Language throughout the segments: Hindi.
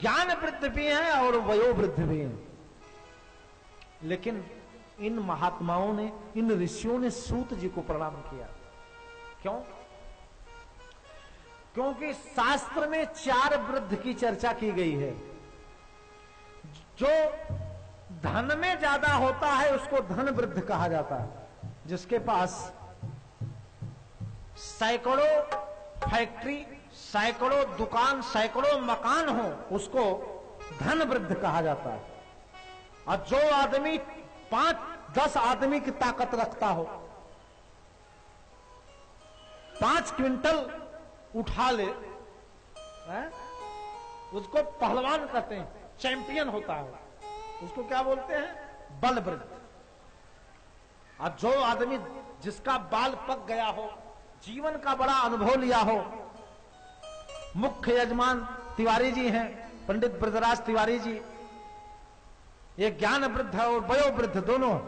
ज्ञान वृद्ध भी हैं और वयोवृद्ध भी हैं। लेकिन इन महात्माओं ने, इन ऋषियों ने सूत जी को प्रणाम किया। क्यों? क्योंकि शास्त्र में 4 वृद्ध की चर्चा की गई है। जो धन में ज्यादा होता है उसको धन वृद्ध कहा जाता है। जिसके पास सैकड़ों फैक्ट्री, सैकड़ों दुकान, सैकड़ों मकान हो उसको धन वृद्ध कहा जाता है। और जो आदमी 5-10 आदमी की ताकत रखता हो, 5 क्विंटल उठा ले, उसको पहलवान कहते हैं, चैंपियन होता है, उसको क्या बोलते हैं? बलवृद्ध। और जो आदमी जिसका बाल पक गया हो, जीवन का बड़ा अनुभव लिया हो, मुख्य यजमान तिवारी जी हैं, पंडित ब्रजराज तिवारी जी, ये ज्ञान वृद्ध और वयोवृद्ध दोनों।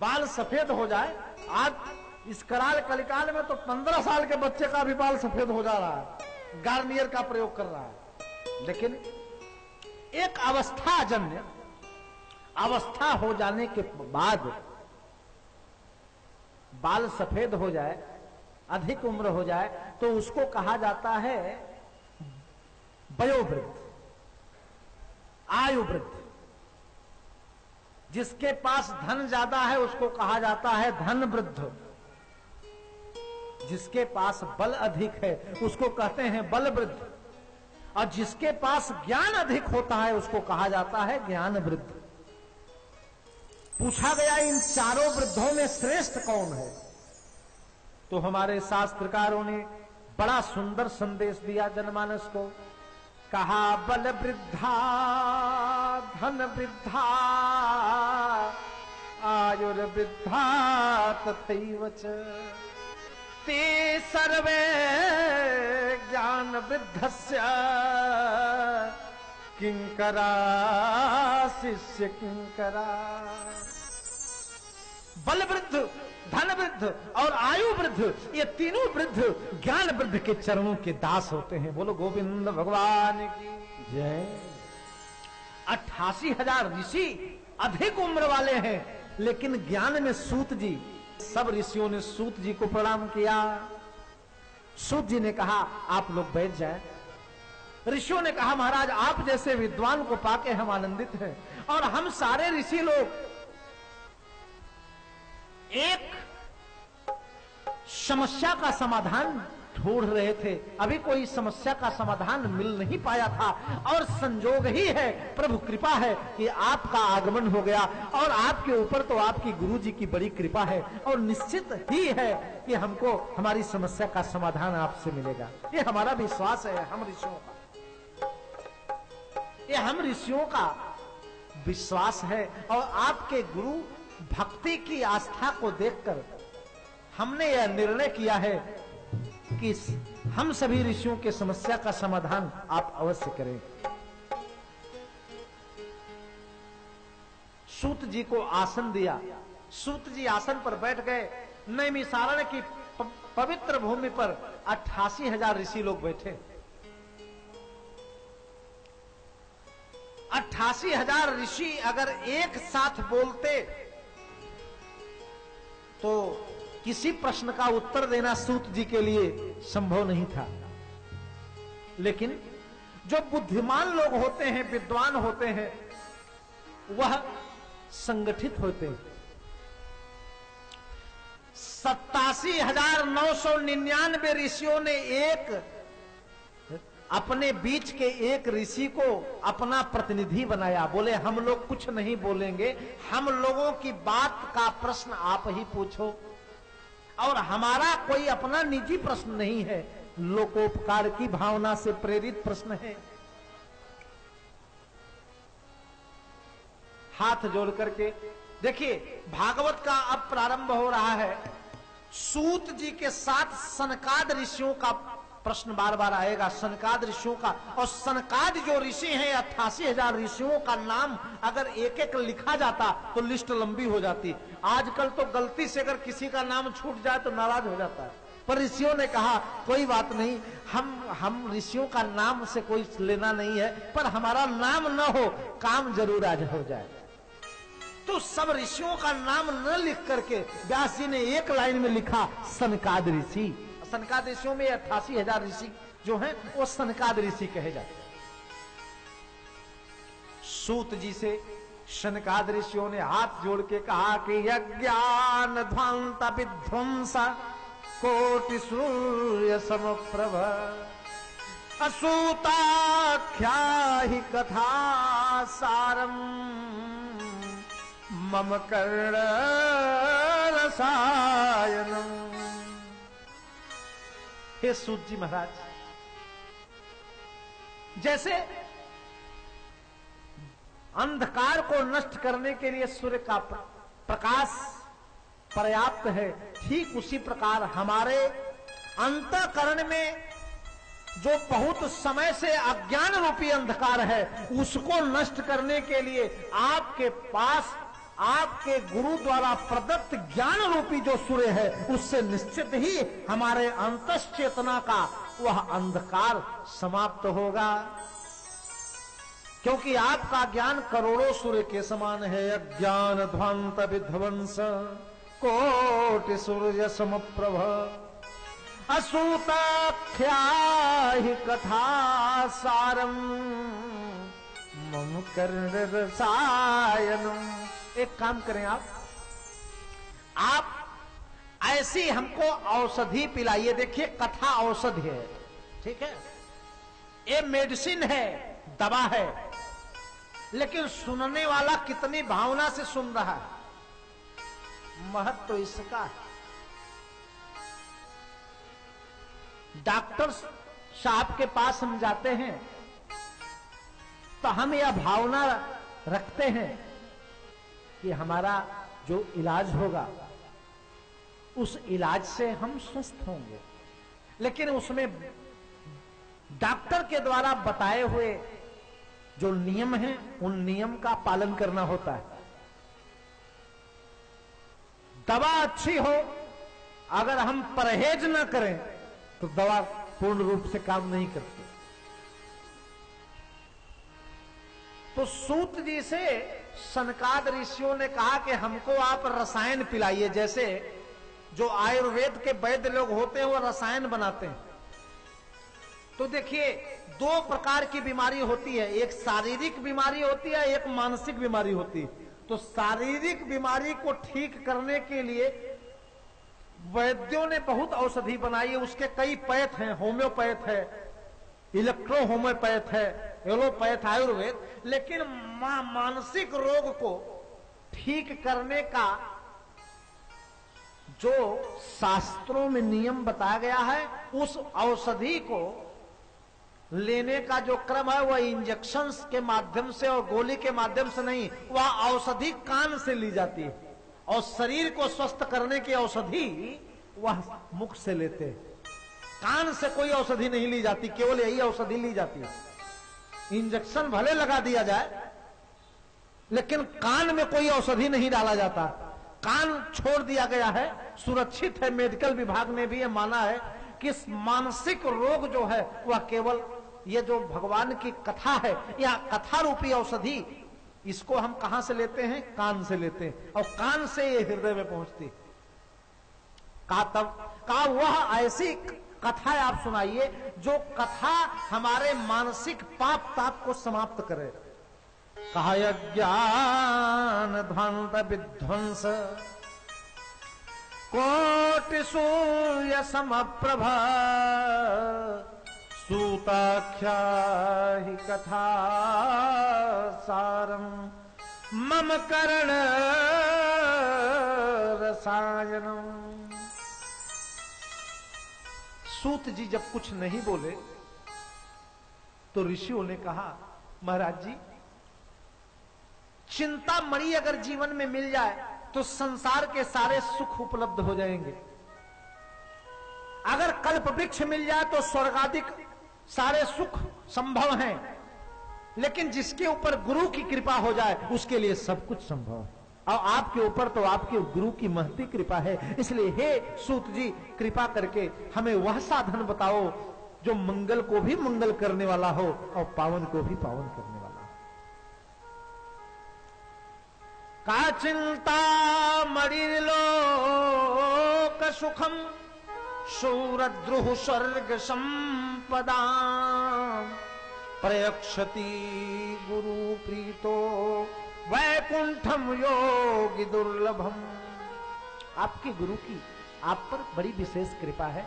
बाल सफेद हो जाए, आज इस कराल कलिकाल में तो 15 साल के बच्चे का भी बाल सफेद हो जा रहा है, गार्नियर का प्रयोग कर रहा है। लेकिन एक अवस्थाजन्य अवस्था हो जाने के बाद बाल सफेद हो जाए, अधिक उम्र हो जाए, तो उसको कहा जाता है वयोवृद्ध, आयुवृद्ध। जिसके पास धन ज्यादा है उसको कहा जाता है धन वृद्ध। जिसके पास बल अधिक है उसको कहते हैं बल वृद्ध। और जिसके पास ज्ञान अधिक होता है उसको कहा जाता है ज्ञान वृद्ध। पूछा गया इन चारों वृद्धों में श्रेष्ठ कौन है? तो हमारे शास्त्रकारों ने बड़ा सुंदर संदेश दिया जनमानस को। कहा बल वृद्धा, धन वृद्धा, आयुर्वृद्धा तथैव च ते सर्वे ज्ञान वृद्धस्य किंकरा शिष्य किंकरा। बल वृद्ध, धन वृद्ध और आयु वृद्ध, ये तीनों वृद्ध ज्ञान वृद्ध के चरणों के दास होते हैं। बोलो गोविंद भगवान की जय। 88,000 ऋषि अधिक उम्र वाले हैं, लेकिन ज्ञान में सूत जी। सब ऋषियों ने सूत जी को प्रणाम किया। सूत जी ने कहा आप लोग बैठ जाएं। ऋषियों ने कहा महाराज आप जैसे विद्वान को पाके हम आनंदित हैं, और हम सारे ऋषि लोग एक समस्या का समाधान ढूंढ रहे थे। अभी कोई समस्या का समाधान मिल नहीं पाया था, और संजोग ही है, प्रभु कृपा है कि आपका आगमन हो गया, और आपके ऊपर तो आपकी गुरु जी की बड़ी कृपा है, और निश्चित ही है कि हमको हमारी समस्या का समाधान आपसे मिलेगा। ये हमारा विश्वास है, हम ऋषियों का, ये हम ऋषियों का विश्वास है। और आपके गुरु भक्ति की आस्था को देखकर हमने यह निर्णय किया है कि हम सभी ऋषियों के समस्या का समाधान आप अवश्य करें। सूत जी को आसन दिया। सूत जी आसन पर बैठ गए। नैमिषारण्य की पवित्र भूमि पर 88,000 ऋषि लोग बैठे। 88,000 ऋषि अगर एक साथ बोलते तो किसी प्रश्न का उत्तर देना सूत जी के लिए संभव नहीं था। लेकिन जो बुद्धिमान लोग होते हैं, विद्वान होते हैं, वह संगठित होते हैं। 87,999 ऋषियों ने एक अपने बीच के एक ऋषि को अपना प्रतिनिधि बनाया। बोले हम लोग कुछ नहीं बोलेंगे, हम लोगों की बात का प्रश्न आप ही पूछो, और हमारा कोई अपना निजी प्रश्न नहीं है, लोकोपकार की भावना से प्रेरित प्रश्न है। हाथ जोड़ करके देखिए, भागवत का अब प्रारंभ हो रहा है। सूत जी के साथ सनकाद ऋषियों का प्रश्न बार बार आएगा, सनकाद ऋषियों का। और सनकाद जो ऋषि हैं, 88,000 ऋषियों का नाम अगर एक एक लिखा जाता तो लिस्ट लंबी हो जाती। आजकल तो गलती से अगर किसी का नाम छूट जाए तो नाराज हो जाता है। पर ऋषियों ने कहा कोई बात नहीं, हम ऋषियों का नाम से कोई लेना नहीं है, पर हमारा नाम न हो, काम जरूर आज हो जाए। तो सब ऋषियों का नाम न लिख करके व्यास जी ने एक लाइन में लिखा सनकाद ऋषि। सनकाद ऋषियों में 88,000 ऋषि जो हैं वो सनकाद ऋषि कहे जाते हैं। सूत जी से सनकाद ऋषियों ने हाथ जोड़ के कहा कि यज्ञान ध्वंत विध्वंस कोटि सूर्य समप्रभ असूताख्या ही कथा सारम मम कर्ण रसायनम। हे सूत जी महाराज, जैसे अंधकार को नष्ट करने के लिए सूर्य का प्रकाश पर्याप्त है, ठीक उसी प्रकार हमारे अंतःकरण में जो बहुत समय से अज्ञान रूपी अंधकार है उसको नष्ट करने के लिए आपके पास आपके गुरु द्वारा प्रदत्त ज्ञान रूपी जो सूर्य है उससे निश्चित ही हमारे अंतश्चेतना का वह अंधकार समाप्त होगा, क्योंकि आपका ज्ञान करोड़ों सूर्य के समान है। अज्ञान ध्वंत विध्वंस कोटि सूर्य समप्रभ असूताख्या ही कथा सारम मम कर्ण रसायनम। एक काम करें, आप ऐसी हमको औषधि पिलाइए। देखिए कथा औषधि है, ठीक है, ये मेडिसिन है, दवा है, लेकिन सुनने वाला कितनी भावना से सुन रहा है, महत्व तो इसका है। डॉक्टर साहब के पास हम जाते हैं तो हम यह भावना रखते हैं कि हमारा जो इलाज होगा उस इलाज से हम स्वस्थ होंगे, लेकिन उसमें डॉक्टर के द्वारा बताए हुए जो नियम हैं उन नियम का पालन करना होता है। दवा अच्छी हो, अगर हम परहेज न करें तो दवा पूर्ण रूप से काम नहीं करती। तो सूत जी से सनकाद ऋषियों ने कहा कि हमको आप रसायन पिलाइए। जैसे जो आयुर्वेद के वैद्य लोग होते हैं वो रसायन बनाते हैं। तो देखिए दो प्रकार की बीमारी होती है, एक शारीरिक बीमारी होती है, एक मानसिक बीमारी होती है। तो शारीरिक बीमारी को ठीक करने के लिए वैद्यों ने बहुत औषधि बनाई है। उसके कई पैथ हैं, होम्योपैथ है, इलेक्ट्रो होम्योपैथ है, एलोपैथ, आयुर्वेद। लेकिन मानसिक रोग को ठीक करने का जो शास्त्रों में नियम बताया गया है उस औषधि को लेने का जो क्रम है वह इंजेक्शंस के माध्यम से और गोली के माध्यम से नहीं, वह औषधि कान से ली जाती है। और शरीर को स्वस्थ करने की औषधि वह मुख से लेते हैं। कान से कोई औषधि नहीं ली जाती, केवल यही औषधि ली जाती है। इंजेक्शन भले लगा दिया जाए लेकिन कान में कोई औषधि नहीं डाला जाता, कान छोड़ दिया गया है, सुरक्षित है। मेडिकल विभाग ने भी यह माना है कि मानसिक रोग जो है वह केवल ये जो भगवान की कथा है या कथा रूपी औषधि, इसको हम कहां से लेते हैं? कान से लेते हैं, और कान से ये हृदय में पहुंचती। कहा वह ऐसी कथा आप सुनाइए जो कथा हमारे मानसिक पाप ताप को समाप्त करे। कहा ज्ञान ध्वंत विध्वंस कोटि सूर्य समप्रभ सूताख्या ही कथा सारम मम कर्ण रसायनम। सूत जी जब कुछ नहीं बोले तो ऋषियों ने कहा महाराज जी, चिंतामणि अगर जीवन में मिल जाए तो संसार के सारे सुख उपलब्ध हो जाएंगे। अगर कल्प वृक्ष मिल जाए तो स्वर्गादिक सारे सुख संभव हैं, लेकिन जिसके ऊपर गुरु की कृपा हो जाए उसके लिए सब कुछ संभव है। और आपके ऊपर तो आपके गुरु की महती कृपा है। इसलिए हे सूत जी, कृपा करके हमें वह साधन बताओ जो मंगल को भी मंगल करने वाला हो और पावन को भी पावन करने वाला हो। का चिंता मणिर्लोक सुखम शूरद्रुह स्वर्ग संपदा प्रयक्षति गुरु प्रीतो वैकुंठम योगी दुर्लभम। आपके गुरु की आप पर बड़ी विशेष कृपा है,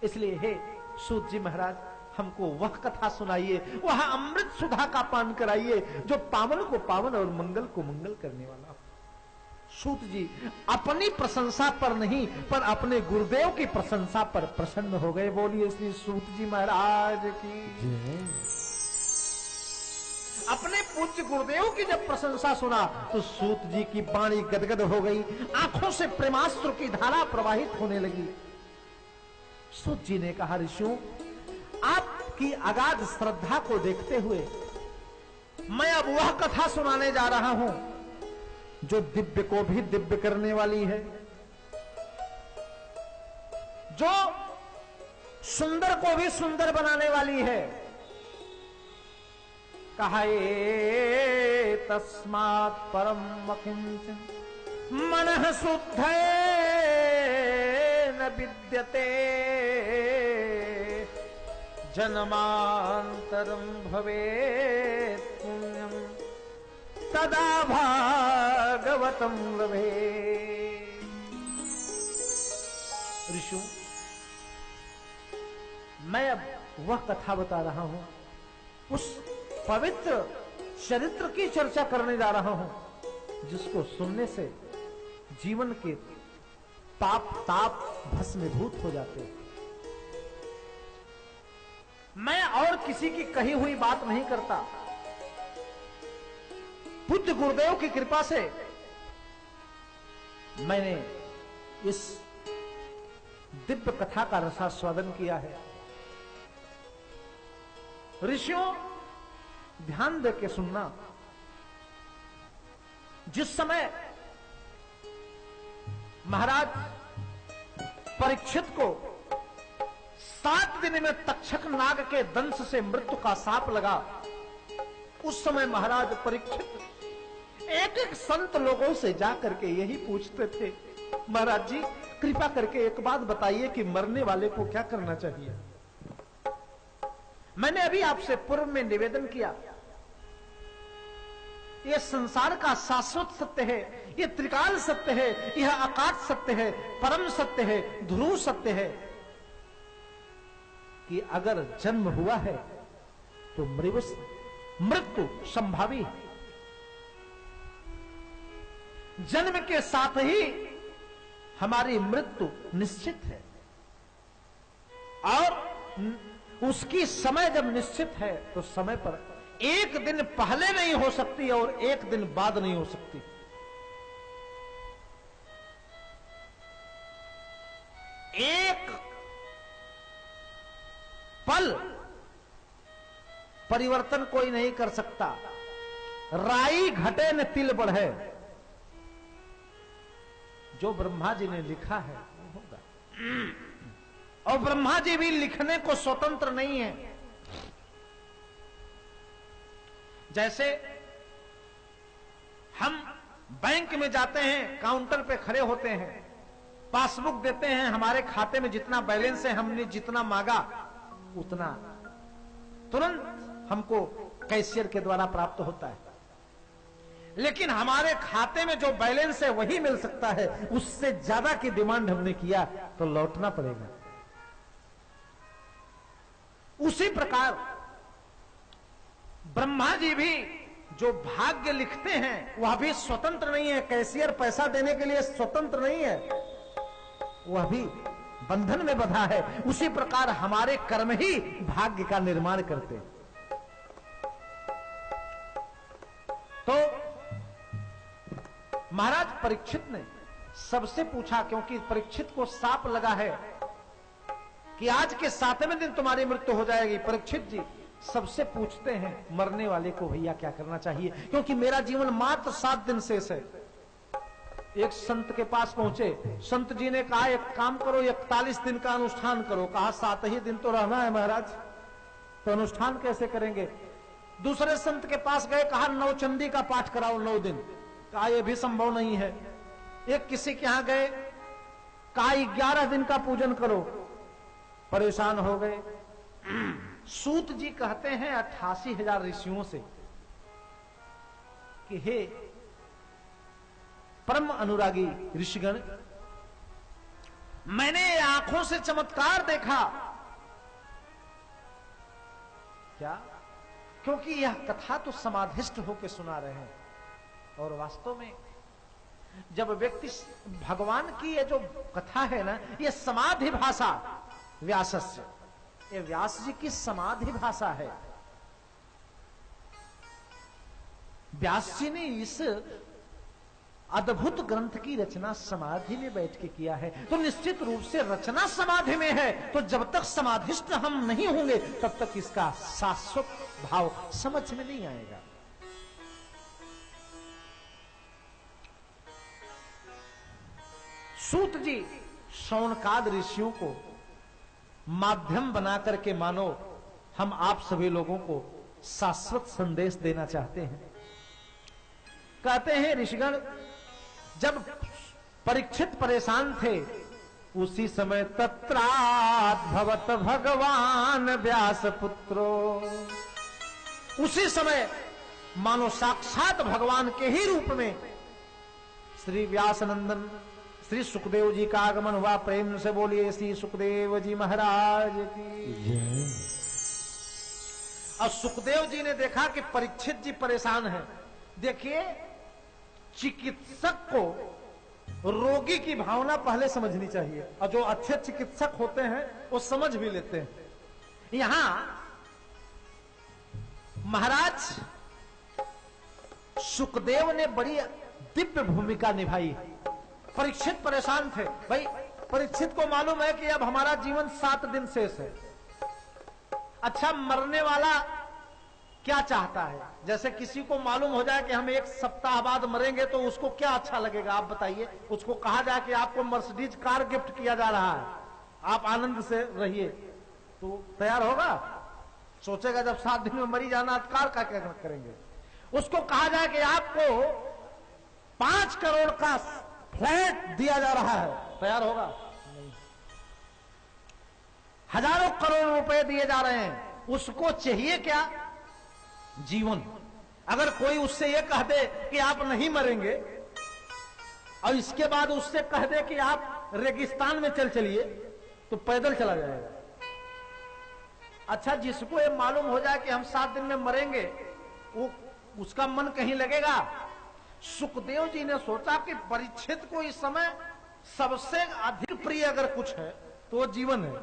इसलिए हे सूत जी महाराज, हमको वह कथा सुनाइए, वह अमृत सुधा का पान कराइए जो पावन को पावन और मंगल को मंगल करने वाला हो। सूत जी अपनी प्रशंसा पर नहीं पर अपने गुरुदेव की प्रशंसा पर प्रसन्न हो गए। बोलिए श्री सूत जी महाराज की जय। अपने पूज्य गुरुदेव की जब प्रशंसा सुना तो सूत जी की वाणी गदगद हो गई, आंखों से प्रेमास्त्र की धारा प्रवाहित होने लगी। सूत जी ने कहा, ऋषियों, आपकी अगाध श्रद्धा को देखते हुए मैं अब वह कथा सुनाने जा रहा हूं जो दिव्य को भी दिव्य करने वाली है, जो सुंदर को भी सुंदर बनाने वाली है। कहा ये तस्मात् परम किंचन मनः शुद्धेन विद्यते जन्मांतरं भवेत् पुण्यं तदा भागवतं लभेत्। ऋषियों, मैं अब वह कथा बता रहा हूं, उस पवित्र चरित्र की चर्चा करने जा रहा हूं जिसको सुनने से जीवन के पाप ताप भस्मीभूत हो जाते हैं। मैं और किसी की कही हुई बात नहीं करता, पूज्य गुरुदेव की कृपा से मैंने इस दिव्य कथा का रसास्वादन किया है। ऋषियों, ध्यान दे के सुनना। जिस समय महाराज परीक्षित को 7 दिन में तक्षक नाग के दंश से मृत्यु का साप लगा, उस समय महाराज परीक्षित एक एक संत लोगों से जाकर के यही पूछते थे, महाराज जी कृपा करके एक बात बताइए कि मरने वाले को क्या करना चाहिए। मैंने अभी आपसे पूर्व में निवेदन किया, यह संसार का शाश्वत सत्य है, यह त्रिकाल सत्य है, यह आकाश सत्य है, परम सत्य है, ध्रुव सत्य है कि अगर जन्म हुआ है तो मृत्यु संभावी है। जन्म के साथ ही हमारी मृत्यु निश्चित है और उसकी समय जब निश्चित है तो समय पर एक दिन पहले नहीं हो सकती और एक दिन बाद नहीं हो सकती। एक पल परिवर्तन कोई नहीं कर सकता। राई घटे न तिल बढ़े, जो ब्रह्मा जी ने लिखा है वो होगा। और ब्रह्मा जी भी लिखने को स्वतंत्र नहीं है। जैसे हम बैंक में जाते हैं, काउंटर पे खड़े होते हैं, पासबुक देते हैं, हमारे खाते में जितना बैलेंस है हमने जितना मांगा उतना तुरंत हमको कैशियर के द्वारा प्राप्त होता है। लेकिन हमारे खाते में जो बैलेंस है वही मिल सकता है, उससे ज्यादा की डिमांड हमने किया तो लौटना पड़ेगा। उसी प्रकार ब्रह्मा जी भी जो भाग्य लिखते हैं वह भी स्वतंत्र नहीं है। कैशियर पैसा देने के लिए स्वतंत्र नहीं है, वह भी बंधन में बंधा है। उसी प्रकार हमारे कर्म ही भाग्य का निर्माण करते हैं। तो महाराज परीक्षित ने सबसे पूछा, क्योंकि परीक्षित को साप लगा है कि आज के 7वें दिन तुम्हारी मृत्यु हो जाएगी। परीक्षित जी सबसे पूछते हैं मरने वाले को भैया क्या करना चाहिए, क्योंकि मेरा जीवन मात्र 7 दिन शेष है। एक संत के पास पहुंचे। संत जी ने कहा एक काम करो, 41 दिन का अनुष्ठान करो। कहा 7 ही दिन तो रहना है महाराज, तो अनुष्ठान कैसे करेंगे। दूसरे संत के पास गए, कहा नवचंडी का पाठ कराओ 9 दिन। कहा यह भी संभव नहीं है। एक किसी के यहां गए, कहा 11 दिन का पूजन करो। परेशान हो गए। सूत जी कहते हैं 88,000 ऋषियों से कि हे परम अनुरागी ऋषिगण, मैंने आंखों से चमत्कार देखा। क्या? क्योंकि यह कथा तो समाधिष्ट होकर सुना रहे हैं, और वास्तव में जब व्यक्ति भगवान की ये जो कथा है ना, ये समाधि भाषा व्यासस्य, ये व्यास जी की समाधि भाषा है। व्यास जी ने इस अद्भुत ग्रंथ की रचना समाधि में बैठ के किया है, तो निश्चित रूप से रचना समाधि में है। तो जब तक समाधिष्ट हम नहीं होंगे तब तक इसका शाश्वत भाव समझ में नहीं आएगा। सूत जी शौनकाद ऋषियों को माध्यम बना करके मानो हम आप सभी लोगों को शाश्वत संदेश देना चाहते हैं। कहते हैं ऋषिगण, जब परीक्षित परेशान थे उसी समय तत्राद्भवत भगवान व्यास पुत्रो, उसी समय मानो साक्षात भगवान के ही रूप में श्री व्यासनंदन श्री सुखदेव जी का आगमन हुआ। प्रेम से बोलिए श्री सुखदेव जी महाराज की। और सुखदेव जी ने देखा कि परीक्षित जी परेशान हैं। देखिए, चिकित्सक को रोगी की भावना पहले समझनी चाहिए, और जो अच्छे चिकित्सक होते हैं वो समझ भी लेते हैं। यहां महाराज सुखदेव ने बड़ी दिव्य भूमिका निभाई। परीक्षित परेशान थे। भाई परीक्षित को मालूम है कि अब हमारा जीवन 7 दिन शेष है। अच्छा, मरने वाला क्या चाहता है? जैसे किसी को मालूम हो जाए कि हम 1 सप्ताह बाद मरेंगे तो उसको क्या अच्छा लगेगा, आप बताइए। उसको कहा जाए कि आपको मर्सिडीज कार गिफ्ट किया जा रहा है, आप आनंद से रहिए, तो तैयार होगा? सोचेगा जब 7 दिन में मरी जाना कार का क्या करेंगे। उसको कहा जाए कि आपको 5 करोड़ का फ्लैट दिया जा रहा है, तैयार होगा? नहीं। हजारों करोड़ रुपए दिए जा रहे हैं, उसको चाहिए क्या? जीवन। अगर कोई उससे यह कह दे कि आप नहीं मरेंगे, और इसके बाद उससे कह दे कि आप रेगिस्तान में चलिए, तो पैदल चला जाएगा। अच्छा, जिसको ये मालूम हो जाए कि हम 7 दिन में मरेंगे, वो उसका मन कहीं लगेगा। सुखदेव जी ने सोचा कि परीक्षित को इस समय सबसे अधिक प्रिय अगर कुछ है तो वो जीवन है।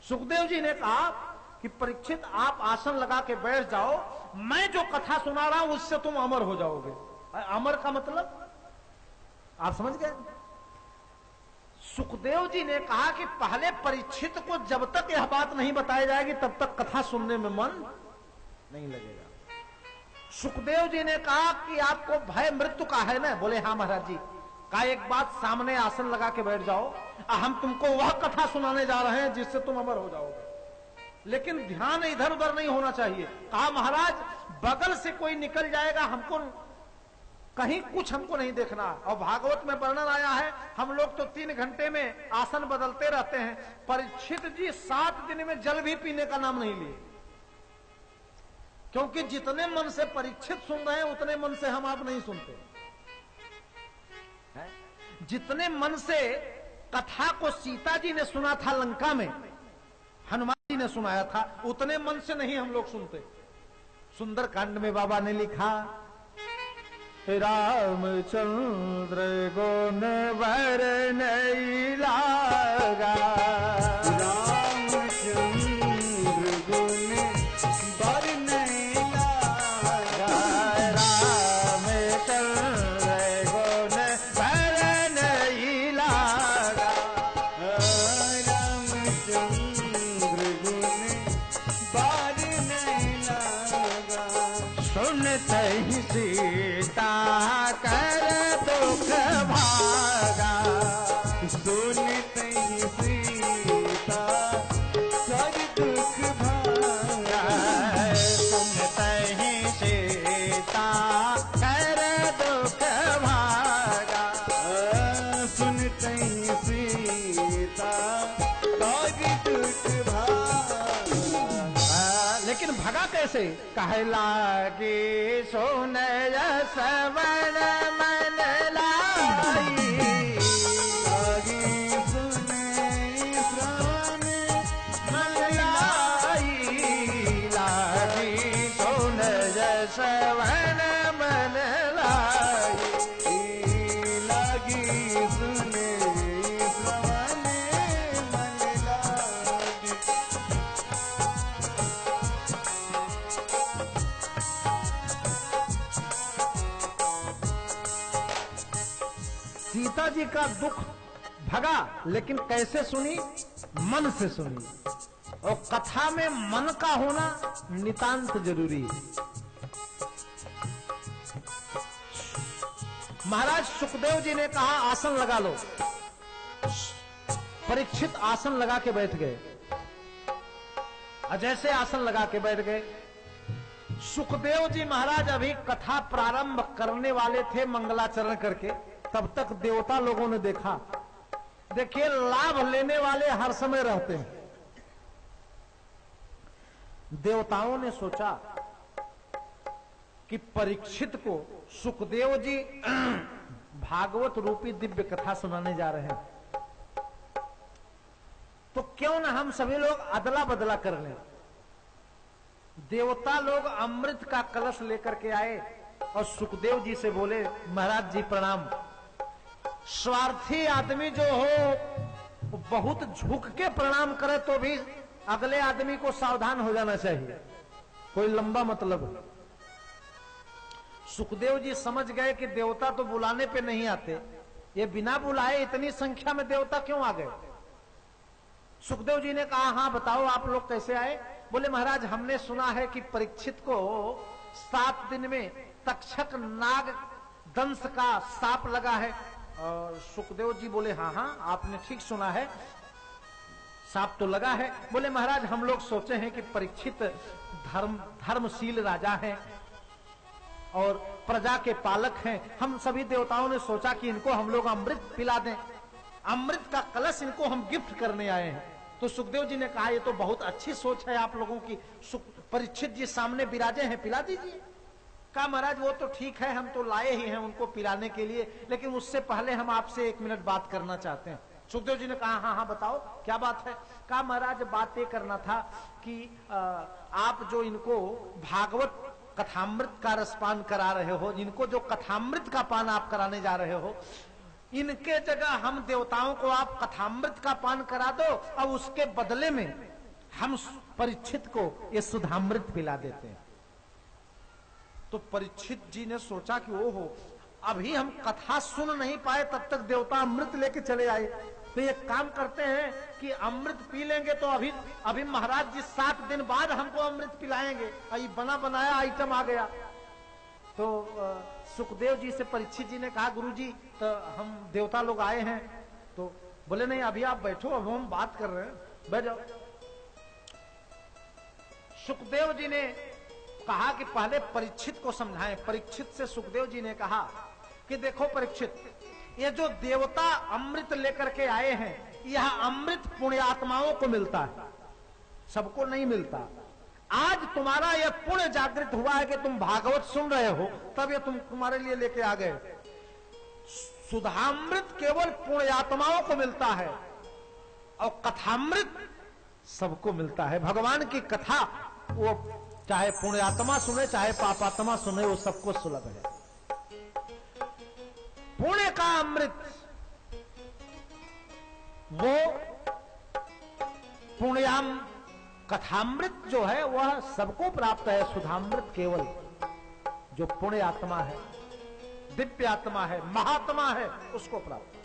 सुखदेव जी ने कहा कि परीक्षित, आप आसन लगा के बैठ जाओ, मैं जो कथा सुना रहा हूं उससे तुम अमर हो जाओगे। अमर का मतलब आप समझ गए? सुखदेव जी ने कहा कि पहले परीक्षित को जब तक यह बात नहीं बताई जाएगी तब तक कथा सुनने में मन नहीं लगेगा। सुखदेव जी ने कहा कि आपको भय मृत्यु का है ना? बोले हाँ महाराज जी। कहा एक बात, सामने आसन लगा के बैठ जाओ, हम तुमको वह कथा सुनाने जा रहे हैं जिससे तुम अमर हो जाओगे, लेकिन ध्यान इधर उधर नहीं होना चाहिए। कहा महाराज, बगल से कोई निकल जाएगा, हमको कहीं कुछ हमको नहीं देखना। और भागवत में वर्णन आया है, हम लोग तो 3 घंटे में आसन बदलते रहते हैं। परीक्षित जी 7 दिन में जल भी पीने का नाम नहीं लिए, क्योंकि जितने मन से परीक्षित सुन रहे हैं उतने मन से हम आप नहीं सुनते है? जितने मन से कथा को सीता जी ने सुना था लंका में, हनुमान जी ने सुनाया था, उतने मन से नहीं हम लोग सुनते। सुंदर कांड में बाबा ने लिखा, रामचंद्र गुण वर नहीं लागा, सीता कर दुख भागा। सुनते ही सीता कर दुख भागा। सुनते ही सीता कर दुख भागा। सुनते ही सीता कर दुख भागा। लेकिन भगा कैसे? कहे लागे सोन सवन मन लाई। लागी सुने श्रवण मन लाई। लागी सोन सवन मन लाई। लागी सुने श्रवण मन लागी। सीता जी का दुख भगा, लेकिन कैसे सुनी? मन से सुनी। और कथा में मन का होना नितांत जरूरी है। महाराज सुखदेव जी ने कहा आसन लगा लो। परीक्षित आसन लगा के बैठ गए। जैसे आसन लगा के बैठ गए, सुखदेव जी महाराज अभी कथा प्रारंभ करने वाले थे मंगलाचरण करके, तब तक देवता लोगों ने देखा। देखिए, लाभ लेने वाले हर समय रहते हैं। देवताओं ने सोचा कि परीक्षित को सुखदेव जी भागवत रूपी दिव्य कथा सुनाने जा रहे हैं, तो क्यों ना हम सभी लोग अदला बदला कर लें। देवता लोग अमृत का कलश लेकर के आए और सुखदेव जी से बोले, महाराज जी प्रणाम। स्वार्थी आदमी जो हो बहुत झुक के प्रणाम करे तो भी अगले आदमी को सावधान हो जाना चाहिए, कोई लंबा मतलब। सुखदेव जी समझ गए कि देवता तो बुलाने पे नहीं आते, ये बिना बुलाए इतनी संख्या में देवता क्यों आ गए। सुखदेव जी ने कहा, हाँ बताओ आप लोग कैसे आए। बोले, महाराज हमने सुना है कि परीक्षित को 7 दिन में तक्षक नाग दंश का साप लगा है। और सुखदेव जी बोले, हाँ हाँ आपने ठीक सुना है, साप तो लगा है। बोले, महाराज हम लोग सोचे हैं कि परीक्षित धर्मशील राजा हैं और प्रजा के पालक हैं। हम सभी देवताओं ने सोचा कि इनको हम लोग अमृत पिला दें, अमृत का कलश इनको हम गिफ्ट करने आए हैं। तो सुखदेव जी ने कहा, ये तो बहुत अच्छी सोच है आप लोगों की। परीक्षित जी सामने विराजे हैं, पिला दीजिए। कहा, महाराज वो तो ठीक है, हम तो लाए ही हैं उनको पिलाने के लिए, लेकिन उससे पहले हम आपसे 1 मिनट बात करना चाहते हैं। सुखदेव जी ने कहा, हाँ हाँ बताओ क्या बात है। कहा, महाराज बात ये करना था कि आप जो इनको भागवत कथामृत का रसपान करा रहे हो, इनको जो कथामृत का पान आप कराने जा रहे हो, इनके जगह हम देवताओं को आप कथामृत का पान करा दो और उसके बदले में हम परीक्षित को ये सुधामृत पिला देते हैं। तो परीक्षित जी ने सोचा कि ओहो, अभी हम कथा सुन नहीं पाए तब तक देवता अमृत लेके चले आए, तो ये काम करते हैं कि अमृत पी लेंगे तो अभी महाराज जी 7 दिन बाद हमको अमृत पिलाएंगे। ये बना बनाया आइटम आ गया। तो सुखदेव जी से परीक्षित जी ने कहा, गुरुजी तो हम देवता लोग आए हैं। तो बोले, नहीं अभी आप बैठो, अब हम बात कर रहे हैं, बैठ जाओ। सुखदेव जी ने कहा कि पहले परीक्षित को समझाएं। परीक्षित से सुखदेव जी ने कहा कि देखो परीक्षित, ये जो देवता अमृत लेकर के आए हैं, यह अमृत पुण्यात्माओं को मिलता है, सबको नहीं मिलता। आज तुम्हारा यह पुण्य जागृत हुआ है कि तुम भागवत सुन रहे हो, तब ये तुम्हारे लिए लेके आ गए। सुधामृत केवल पुण्यात्माओं को मिलता है और कथामृत सबको मिलता है। भगवान की कथा वो चाहे पुण्यात्मा सुने चाहे पापात्मा सुने, वो सबको सुलभ है। पुण्य का अमृत वो पुण्याम, कथामृत जो है वह सबको प्राप्त है। सुधामृत केवल जो पुण्य आत्मा है, दिव्य आत्मा है, महात्मा है, उसको प्राप्त।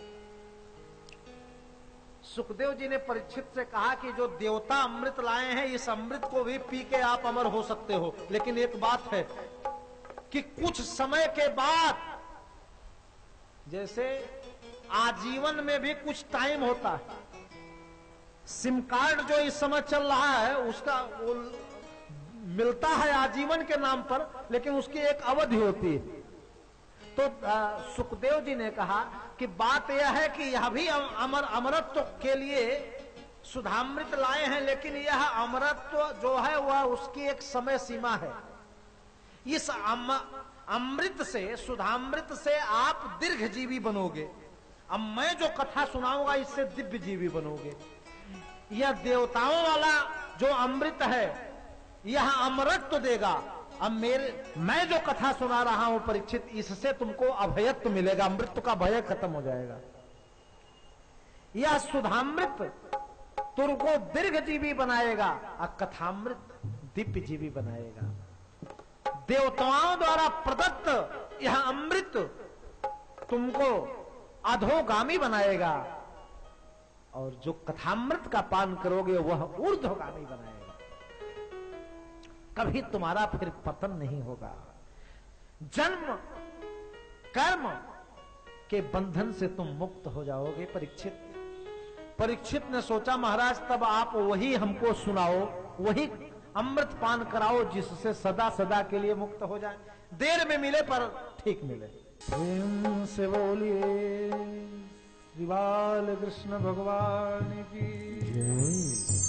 सुखदेव जी ने परीक्षित से कहा कि जो देवता अमृत लाए हैं, इस अमृत को भी पी के आप अमर हो सकते हो, लेकिन एक बात है कि कुछ समय के बाद जैसे आजीवन में भी कुछ टाइम होता है। सिम कार्ड जो इस समय चल रहा है उसका वो मिलता है आजीवन के नाम पर, लेकिन उसकी एक अवधि होती है। तो सुखदेव जी ने कहा कि बात यह है कि यह भी अमरत्व के लिए सुधामृत लाए हैं, लेकिन यह अमरत्व जो है वह उसकी एक समय सीमा है। इस अमृत से, सुधामृत से आप दीर्घ जीवी बनोगे। अब मैं जो कथा सुनाऊंगा इससे दिव्य जीवी बनोगे। यह देवताओं वाला जो अमृत है यह अमरत्व देगा। अब मैं जो कथा सुना रहा हूं परीक्षित, इससे तुमको अभयत्व मिलेगा, मृत्यु का भय खत्म हो जाएगा। यह सुधामृत तुमको दीर्घ जीवी बनाएगा और कथामृत दिव्य जीवी बनाएगा। देवताओं द्वारा प्रदत्त यह अमृत तुमको अधोगामी बनाएगा और जो कथामृत का पान करोगे वह ऊर्ध्वगामी बनाएगा। कभी तुम्हारा फिर पतन नहीं होगा। जन्म कर्म के बंधन से तुम मुक्त हो जाओगे। परीक्षित ने सोचा महाराज तब आप वही हमको सुनाओ, वही अमृत पान कराओ जिससे सदा सदा के लिए मुक्त हो जाए। देर में मिले पर ठीक मिले। प्रेम से बोलिए श्री बाल कृष्ण भगवान की जय।